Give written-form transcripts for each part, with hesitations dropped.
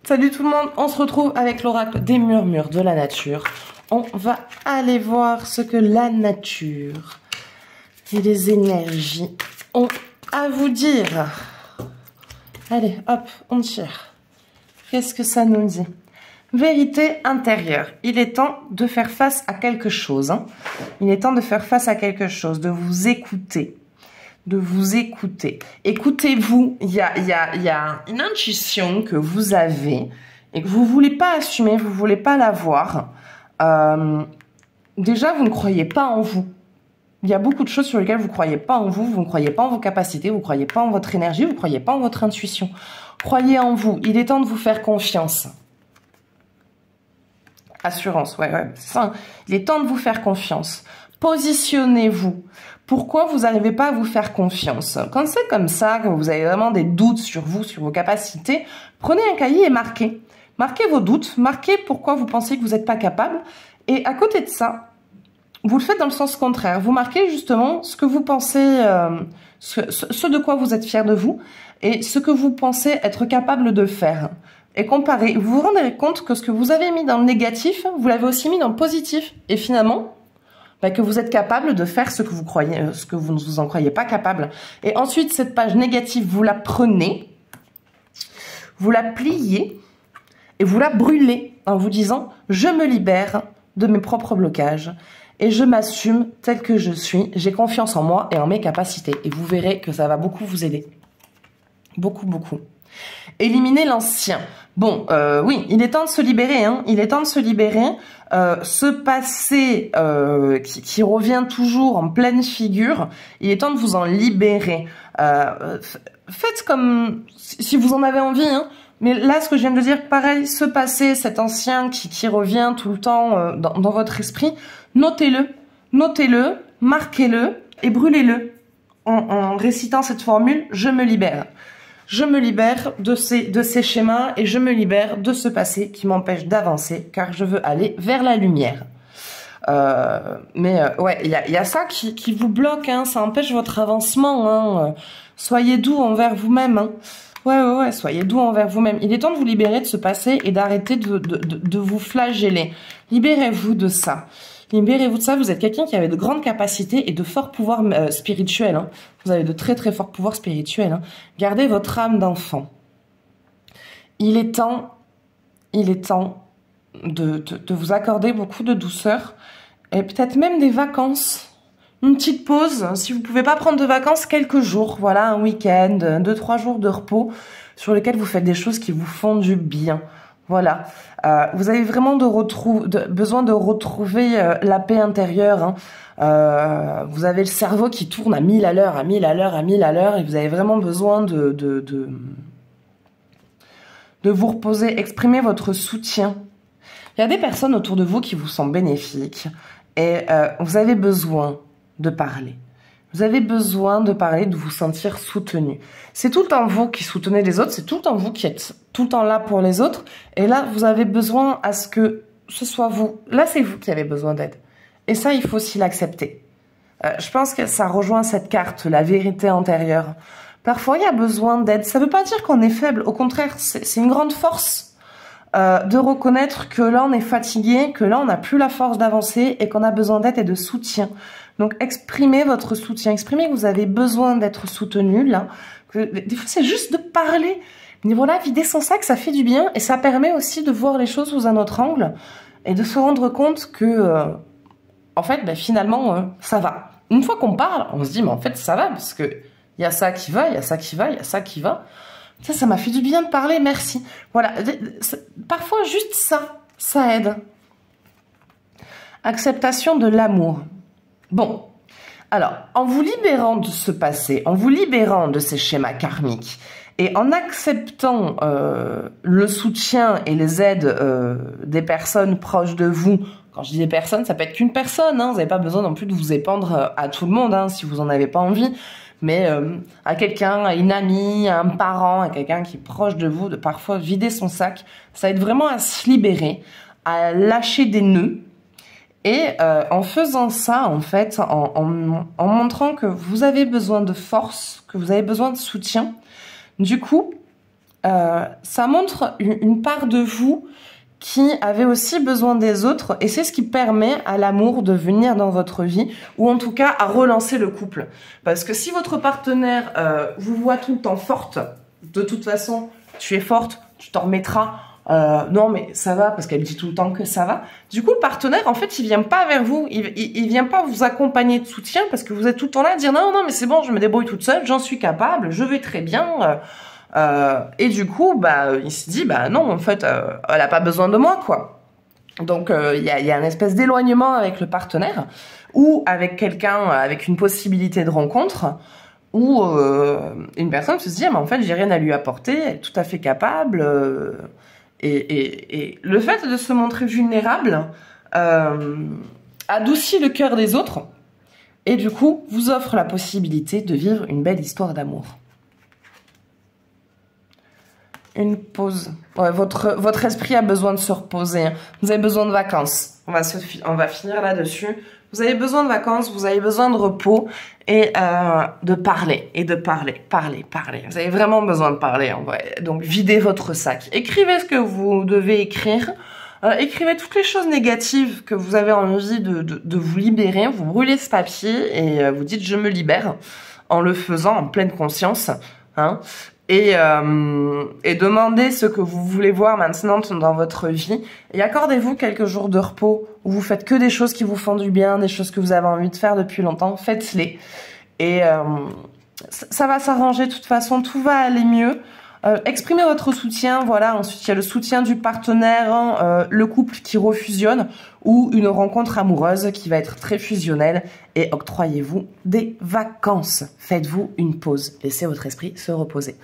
Salut tout le monde, on se retrouve avec l'oracle des murmures de la nature. On va aller voir ce que la nature et les énergies ont à vous dire. Allez, hop, on tire. Qu'est-ce que ça nous dit? Vérité intérieure. Il est temps de faire face à quelque chose. Il est temps de faire face à quelque chose, de vous écouter. De vous écouter. Écoutez-vous, il y a une intuition que vous avez et que vous voulez pas assumer, vous voulez pas l'avoir. Déjà, vous ne croyez pas en vous. Il y a beaucoup de choses sur lesquelles vous ne croyez pas en vous, vous ne croyez pas en vos capacités, vous ne croyez pas en votre énergie, vous ne croyez pas en votre intuition. Croyez en vous, il est temps de vous faire confiance. Assurance, ouais, c'est ça. Il est temps de vous faire confiance. Positionnez-vous. Pourquoi vous n'arrivez pas à vous faire confiance? Quand c'est comme ça, que vous avez vraiment des doutes sur vous, sur vos capacités, prenez un cahier et marquez. Marquez vos doutes, marquez pourquoi vous pensez que vous n'êtes pas capable. Et à côté de ça, vous le faites dans le sens contraire. Vous marquez justement ce que vous pensez, ce de quoi vous êtes fier de vous et ce que vous pensez être capable de faire. Et comparez. Vous vous rendez compte que ce que vous avez mis dans le négatif, vous l'avez aussi mis dans le positif. Et finalement, que vous êtes capable de faire ce que vous croyez, ce que vous ne vous en croyez pas capable. Et ensuite, cette page négative, vous la prenez, vous la pliez et vous la brûlez en vous disant « Je me libère de mes propres blocages et je m'assume tel que je suis. J'ai confiance en moi et en mes capacités. » Et vous verrez que ça va beaucoup vous aider. Beaucoup, beaucoup. Éliminer l'ancien. Bon, oui, il est temps de se libérer. Il est temps de se libérer. Ce passé qui revient toujours en pleine figure, il est temps de vous en libérer. Faites comme si vous en avez envie. Mais là, ce que je viens de dire, pareil, ce passé, cet ancien qui revient tout le temps dans votre esprit, notez-le. Notez-le, marquez-le et brûlez-le en récitant cette formule « Je me libère ». Je me libère de ces schémas et je me libère de ce passé qui m'empêche d'avancer car je veux aller vers la lumière. Ouais, il y a ça qui vous bloque, ça empêche votre avancement. Soyez doux envers vous-même. Ouais, soyez doux envers vous-même. Il est temps de vous libérer de ce passé et d'arrêter de vous flageller. Libérez-vous de ça. Libérez-vous de ça, vous êtes quelqu'un qui avait de grandes capacités et de forts pouvoirs spirituels. Vous avez de très très forts pouvoirs spirituels. Gardez votre âme d'enfant. Il est temps de vous accorder beaucoup de douceur et peut-être même des vacances. Une petite pause, si vous pouvez pas prendre de vacances, quelques jours, voilà, un week-end, 2-3 jours de repos sur lesquels vous faites des choses qui vous font du bien. Voilà, vous avez vraiment besoin de retrouver la paix intérieure. Vous avez le cerveau qui tourne à 1000 à l'heure, à 1000 à l'heure, à 1000 à l'heure, et vous avez vraiment besoin de vous reposer, exprimer votre soutien. Il y a des personnes autour de vous qui vous sont bénéfiques, et vous avez besoin de parler. Vous avez besoin de parler, de vous sentir soutenu. C'est tout le temps vous qui soutenez les autres, c'est tout le temps vous qui êtes tout le temps là pour les autres. Et là, vous avez besoin à ce que ce soit vous. Là, c'est vous qui avez besoin d'aide. Et ça, il faut aussi l'accepter. Je pense que ça rejoint cette carte, la vérité antérieure. Parfois, il y a besoin d'aide. Ça ne veut pas dire qu'on est faible. Au contraire, c'est une grande force de reconnaître que là, on est fatigué, que là, on n'a plus la force d'avancer et qu'on a besoin d'aide et de soutien. Donc, exprimez votre soutien, exprimez que vous avez besoin d'être soutenu, là. Des fois, c'est juste de parler. Mais voilà, vider son sac, ça fait du bien et ça permet aussi de voir les choses sous un autre angle et de se rendre compte que, en fait, finalement, ça va. Une fois qu'on parle, on se dit, mais en fait, ça va parce que il y a ça qui va, il y a ça qui va, il y a ça qui va. Ça m'a fait du bien de parler, merci. Voilà, parfois, juste ça aide. Acceptation de l'amour. Bon, alors, en vous libérant de ce passé, en vous libérant de ces schémas karmiques, et en acceptant le soutien et les aides des personnes proches de vous, quand je dis des personnes, ça peut être qu'une personne, vous n'avez pas besoin non plus de vous épandre à tout le monde, si vous n'en avez pas envie, mais à quelqu'un, à une amie, à un parent, à quelqu'un qui est proche de vous, de parfois vider son sac, ça aide vraiment à se libérer, à lâcher des nœuds. Et en faisant ça, en fait, en montrant que vous avez besoin de force, que vous avez besoin de soutien, du coup, ça montre une part de vous qui avait aussi besoin des autres, et c'est ce qui permet à l'amour de venir dans votre vie, ou en tout cas à relancer le couple. Parce que si votre partenaire vous voit tout le temps forte, de toute façon, tu es forte, tu t'en remettras, non mais ça va, parce qu'elle dit tout le temps que ça va. Du coup, le partenaire, en fait, il vient pas vers vous, il vient pas vous accompagner de soutien, parce que vous êtes tout le temps là à dire non, non, mais c'est bon, je me débrouille toute seule, j'en suis capable, je vais très bien. Et du coup, bah, il se dit, bah non, en fait, elle a pas besoin de moi, quoi. Donc, il y a une espèce d'éloignement avec le partenaire, ou avec quelqu'un, avec une possibilité de rencontre, où une personne se dit, mais en fait, j'ai rien à lui apporter, elle est tout à fait capable. Et le fait de se montrer vulnérable adoucit le cœur des autres, et du coup, vous offre la possibilité de vivre une belle histoire d'amour. Une pause. Ouais, votre esprit a besoin de se reposer. Vous avez besoin de vacances. On va finir là-dessus. Vous avez besoin de vacances, vous avez besoin de repos et de parler. Et de parler. Vous avez vraiment besoin de parler en vrai. Donc videz votre sac. Écrivez ce que vous devez écrire. Écrivez toutes les choses négatives que vous avez envie de vous libérer. Vous brûlez ce papier et vous dites je me libère en le faisant en pleine conscience. Hein. Et demandez ce que vous voulez voir maintenant dans votre vie et accordez-vous quelques jours de repos où vous faites que des choses qui vous font du bien, des choses que vous avez envie de faire depuis longtemps, faites-les et ça va s'arranger de toute façon, tout va aller mieux. Exprimez votre soutien, voilà. Ensuite, il y a le soutien du partenaire, le couple qui refusionne ou une rencontre amoureuse qui va être très fusionnelle. Et octroyez-vous des vacances. Faites-vous une pause. Laissez votre esprit se reposer.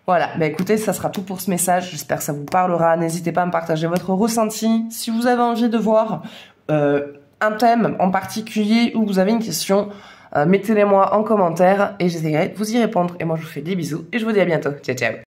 Voilà. Bah écoutez, ça sera tout pour ce message. J'espère que ça vous parlera. N'hésitez pas à me partager votre ressenti. Si vous avez envie de voir un thème en particulier ou vous avez une question, mettez-les moi en commentaire et j'essaierai de vous y répondre. Et moi, je vous fais des bisous et je vous dis à bientôt. Ciao, ciao.